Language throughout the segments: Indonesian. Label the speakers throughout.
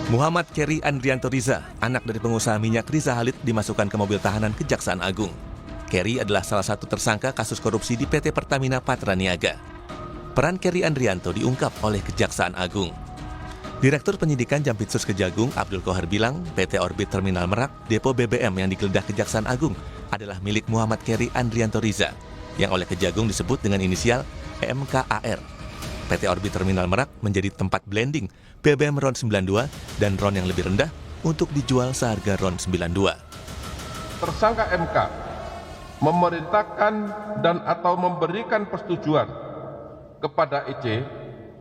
Speaker 1: Muhammad Keri Andrianto Riza, anak dari pengusaha minyak Riza Khalid, dimasukkan ke mobil tahanan Kejaksaan Agung. Keri adalah salah satu tersangka kasus korupsi di PT Pertamina Patraniaga. Peran Keri Andrianto diungkap oleh Kejaksaan Agung. Direktur Penyidikan Jampitsus Kejagung Abdul Qohar bilang PT Orbit Terminal Merak, depo BBM yang digeledah Kejaksaan Agung adalah milik Muhammad Keri Andrianto Riza, yang oleh Kejagung disebut dengan inisial MKAR. PT Orbit Terminal Merak menjadi tempat blending BBM RON 92 dan RON yang lebih rendah untuk dijual seharga RON 92.
Speaker 2: Tersangka MK memerintahkan dan atau memberikan persetujuan kepada EC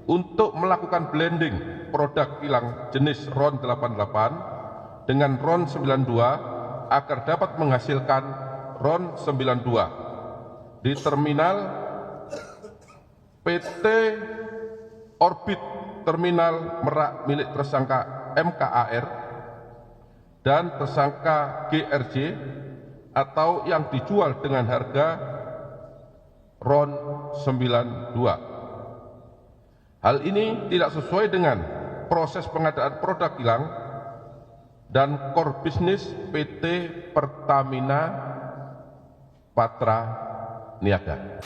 Speaker 2: untuk melakukan blending produk kilang jenis RON 88 dengan RON 92 agar dapat menghasilkan RON 92 di terminal PT Orbit Terminal Merak milik tersangka MKAR dan tersangka GRJ atau yang dijual dengan harga RON 92. Hal ini tidak sesuai dengan proses pengadaan produk kilang dan core bisnis PT Pertamina Patraniaga.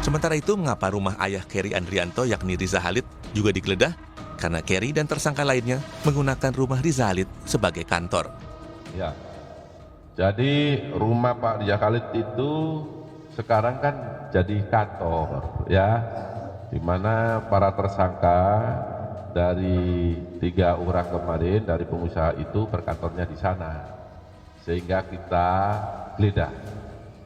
Speaker 1: Sementara itu, mengapa rumah ayah Keri Andrianto yakni Riza Khalid juga digeledah? Karena Keri dan tersangka lainnya menggunakan rumah Riza Khalid sebagai kantor.
Speaker 2: Ya, jadi rumah Pak Riza Khalid itu sekarang kan jadi kantor, ya, di mana para tersangka dari 3 orang kemarin dari pengusaha itu berkantornya di sana, sehingga kita geledah.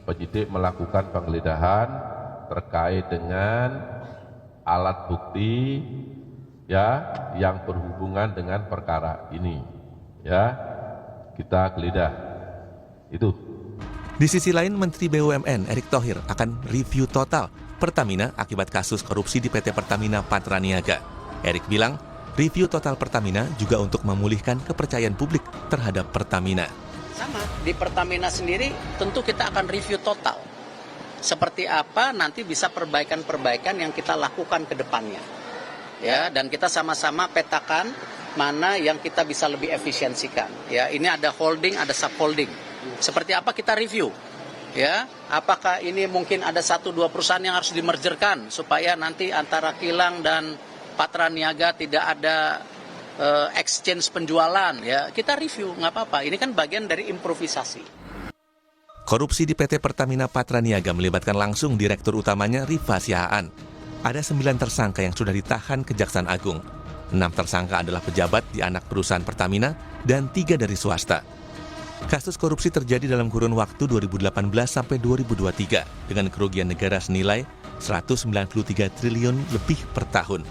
Speaker 2: Penyidik melakukan penggeledahan terkait dengan alat bukti ya yang berhubungan dengan perkara ini, ya, kita geledah itu.
Speaker 1: Di sisi lain, Menteri BUMN Erick Thohir akan review total Pertamina akibat kasus korupsi di PT Pertamina Patraniaga. Erick bilang review total Pertamina juga untuk memulihkan kepercayaan publik terhadap Pertamina.
Speaker 3: Sama di Pertamina sendiri tentu kita akan review total. Seperti apa nanti bisa perbaikan-perbaikan yang kita lakukan ke depannya. Ya, dan kita sama-sama petakan mana yang kita bisa lebih efisiensikan. Ya, ini ada holding, ada subholding. Seperti apa kita review. Ya, apakah ini mungkin ada 1-2 perusahaan yang harus dimergerkan supaya nanti antara kilang dan Patraniaga tidak ada exchange penjualan, ya. Kita review, nggak apa-apa. Ini kan bagian dari improvisasi.
Speaker 1: Korupsi di PT Pertamina Patraniaga melibatkan langsung direktur utamanya Rifa Sihaan. Ada 9 tersangka yang sudah ditahan Kejaksaan Agung. 6 tersangka adalah pejabat di anak perusahaan Pertamina dan 3 dari swasta. Kasus korupsi terjadi dalam kurun waktu 2018 sampai 2023 dengan kerugian negara senilai 193 triliun lebih per tahun.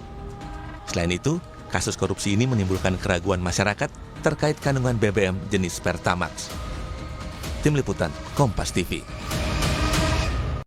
Speaker 1: Selain itu, kasus korupsi ini menimbulkan keraguan masyarakat terkait kandungan BBM jenis Pertamax. Tim Liputan Kompas TV.